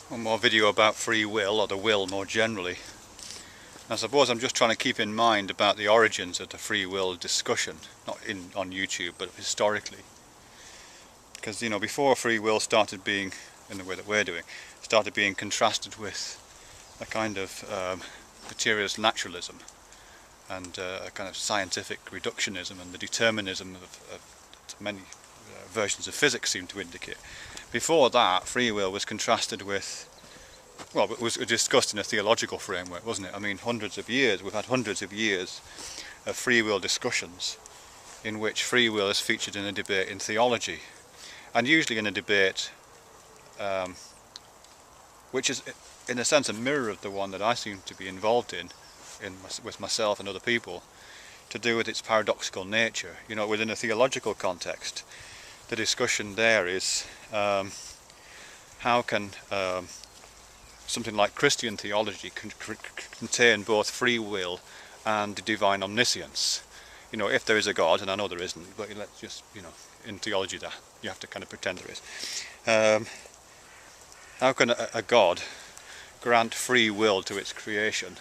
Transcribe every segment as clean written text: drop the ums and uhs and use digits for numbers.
One more video about free will, or the will more generally. I suppose I'm just trying to keep in mind about the origins of the free will discussion, not on YouTube, but historically. Because, you know, before free will started being, in the way that we're doing, started being contrasted with a kind of materialist naturalism and a kind of scientific reductionism and the determinism of many versions of physics seem to indicate. Before that, free will was contrasted with, well, it was discussed in a theological framework, wasn't it? I mean, we've had hundreds of years of free will discussions in which free will is featured in a debate in theology, and usually in a debate which is in a sense a mirror of the one that I seem to be involved in with myself and other people, to do with its paradoxical nature. You know, within a theological context, the discussion there is how can something like Christian theology contain both free will and divine omniscience. You know, if there is a God, and I know there isn't, but let's just, you know, in theology that you have to kind of pretend there is. How can a God grant free will to its creation?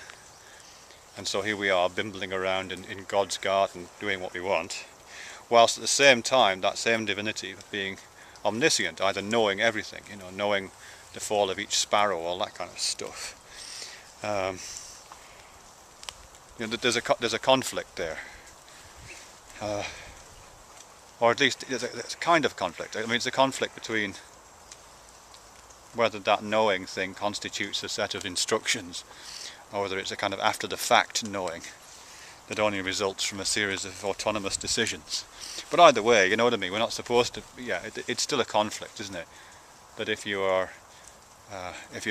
And so here we are bimbling around in God's garden doing what we want, whilst at the same time that same divinity being omniscient, either knowing everything, you know, knowing the fall of each sparrow, all that kind of stuff. You know, there's a conflict there, or at least there's a kind of conflict. I mean, it's a conflict between whether that knowing thing constitutes a set of instructions, or whether it's a kind of after the fact knowing that only results from a series of autonomous decisions. But either way, you know what I mean, we're not supposed to, yeah, it's still a conflict, isn't it? That if you're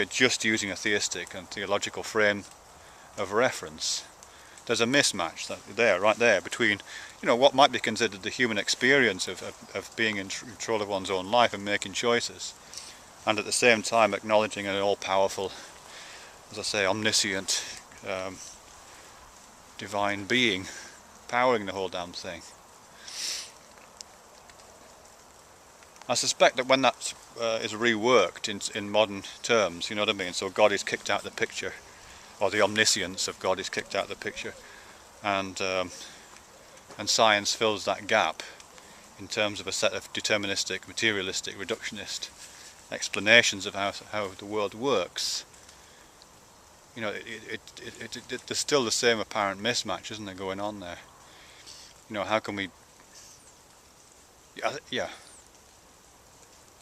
just using a theistic and theological frame of reference, there's a mismatch right there between, you know, what might be considered the human experience of being in control of one's own life and making choices, and at the same time acknowledging an all-powerful, as I say, omniscient, divine being powering the whole damn thing. I suspect that when that is reworked in modern terms, you know what I mean, so God is kicked out of the picture, or the omniscience of God is kicked out of the picture, and science fills that gap in terms of a set of deterministic, materialistic, reductionist explanations of how the world works. You know, there's still the same apparent mismatch, isn't there, going on there? You know, how can we... Yeah.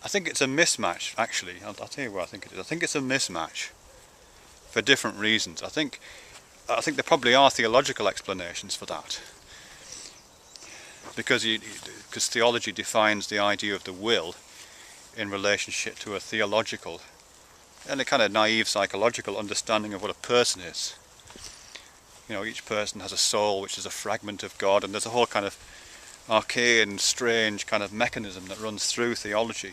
I think it's a mismatch, actually. I'll tell you what I think it is. I think it's a mismatch for different reasons. I think there probably are theological explanations for that. Because theology defines the idea of the will in relationship to a theological and a kind of naive psychological understanding of what a person is. You know, each person has a soul which is a fragment of God, and there's a whole kind of arcane, strange kind of mechanism that runs through theology,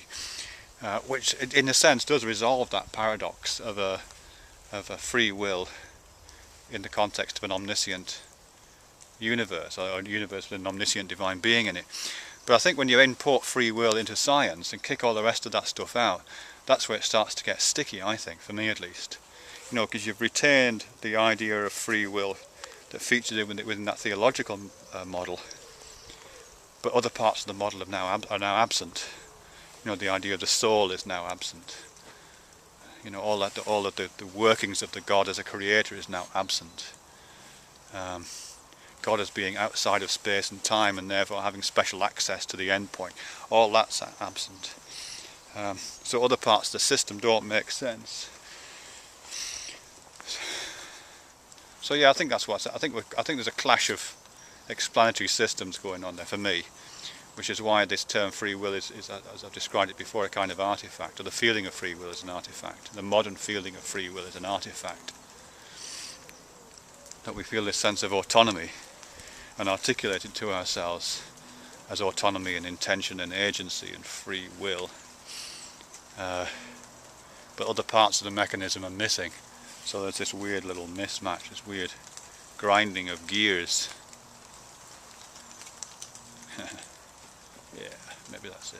which in a sense does resolve that paradox of a free will in the context of an omniscient universe, or a universe with an omniscient divine being in it. But I think when you import free will into science and kick all the rest of that stuff out, that's where it starts to get sticky, I think, for me at least. You know, because you've retained the idea of free will that features within that theological model, but other parts of the model are now absent. You know, the idea of the soul is now absent. You know, all of the workings of the God as a creator is now absent. God as being outside of space and time, and therefore having special access to the end point. All that's absent. So other parts of the system don't make sense. So yeah, I think that's what I think there's a clash of explanatory systems going on there for me, which is why this term free will is, as I've described it before, a kind of artifact, or the feeling of free will is an artifact. The modern feeling of free will is an artifact. That we feel this sense of autonomy and articulate it to ourselves as autonomy and intention and agency and free will. But other parts of the mechanism are missing, so there's this weird little mismatch, this weird grinding of gears. Yeah, maybe that's it.